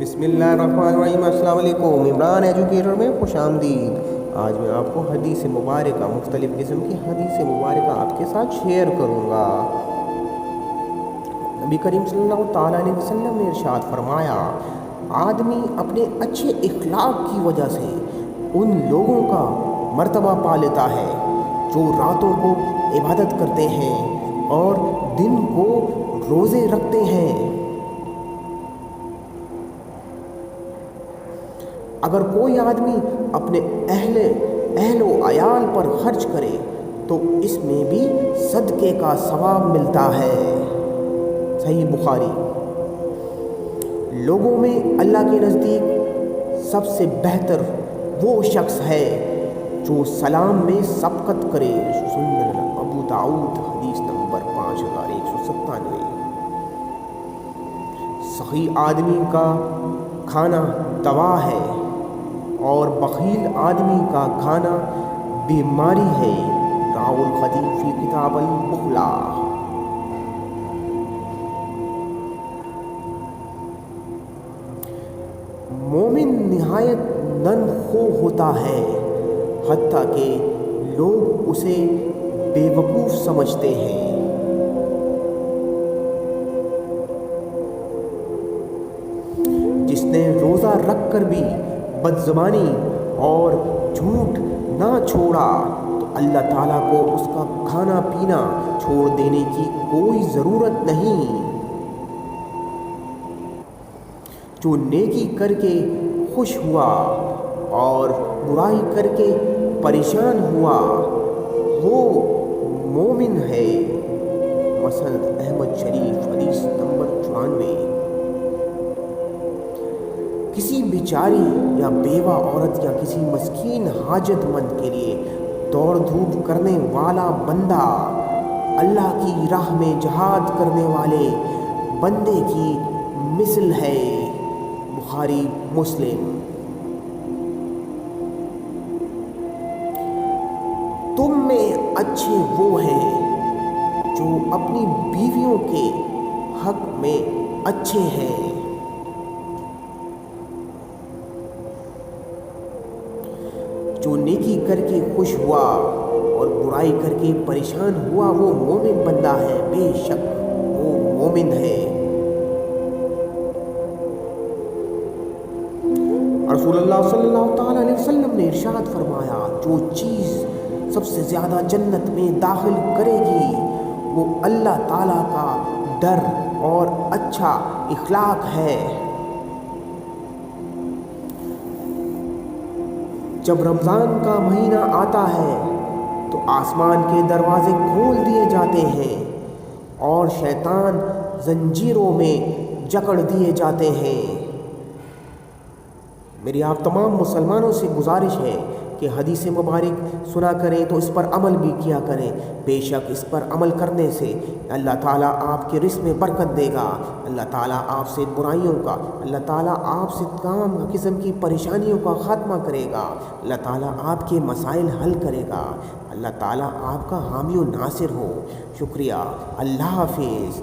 بسم اللہ الرحمن الرحیم۔ السلام علیکم، عمران ایجوکیٹر میں خوش آمدید۔ آج میں آپ کو حدیث مبارکہ، مختلف قسم کی حدیث مبارکہ آپ کے ساتھ شیئر کروں گا۔ نبی کریم صلی اللہ تعالیٰ علیہ وسلم نے ارشاد فرمایا، آدمی اپنے اچھے اخلاق کی وجہ سے ان لوگوں کا مرتبہ پا لیتا ہے جو راتوں کو عبادت کرتے ہیں اور دن کو روزے رکھتے ہیں۔ اگر کوئی آدمی اپنے اہل و عیال پر خرچ کرے تو اس میں بھی صدقے کا ثواب ملتا ہے۔ صحیح بخاری۔ لوگوں میں اللہ کے نزدیک سب سے بہتر وہ شخص ہے جو سلام میں سبقت کرے۔ سنن ابو داؤد حدیث نمبر 5197۔ صحیح آدمی کا کھانا دوا ہے اور بخیل آدمی کا کھانا بیماری ہے۔ راہ الخطیب فی کتاب البخلا۔ مومن نہایت نرم خو ہوتا ہے، حتیٰ کہ لوگ اسے بے وقوف سمجھتے ہیں۔ جس نے روزہ رکھ کر بھی بدزبانی اور جھوٹ نہ چھوڑا تو اللہ تعالیٰ کو اس کا کھانا پینا چھوڑ دینے کی کوئی ضرورت نہیں۔ جو نیکی کر کے خوش ہوا اور برائی کر کے پریشان ہوا وہ مومن ہے۔ مسند احمد شریف حدیث نمبر 94۔ کسی بیچاری یا بیوہ عورت یا کسی مسکین حاجت مند کے لیے دوڑ دھوپ کرنے والا بندہ اللہ کی راہ میں جہاد کرنے والے بندے کی مثل ہے۔ بخاری مسلم۔ تم میں اچھے وہ ہیں جو اپنی بیویوں کے حق میں اچھے ہیں۔ جو نیکی کر کے خوش ہوا اور برائی کر کے پریشان ہوا وہ مومن بندہ ہے، بے شک وہ مومن ہے۔ رسول اللہ صلی اللہ تعالیٰ علیہ وسلم نے ارشاد فرمایا، جو چیز سب سے زیادہ جنت میں داخل کرے گی وہ اللہ تعالیٰ کا ڈر اور اچھا اخلاق ہے۔ جب رمضان کا مہینہ آتا ہے تو آسمان کے دروازے کھول دیے جاتے ہیں اور شیطان زنجیروں میں جکڑ دیے جاتے ہیں۔ میری آپ تمام مسلمانوں سے گزارش ہے کہ حدیث مبارک سنا کریں تو اس پر عمل بھی کیا کریں۔ بے شک اس پر عمل کرنے سے اللہ تعالیٰ آپ کے رزق میں برکت دے گا، اللہ تعالیٰ آپ سے برائیوں کا، اللہ تعالیٰ آپ سے تمام قسم کی پریشانیوں کا خاتمہ کرے گا، اللہ تعالیٰ آپ کے مسائل حل کرے گا، اللہ تعالیٰ آپ کا حامی و ناصر ہو۔ شکریہ۔ اللہ حافظ۔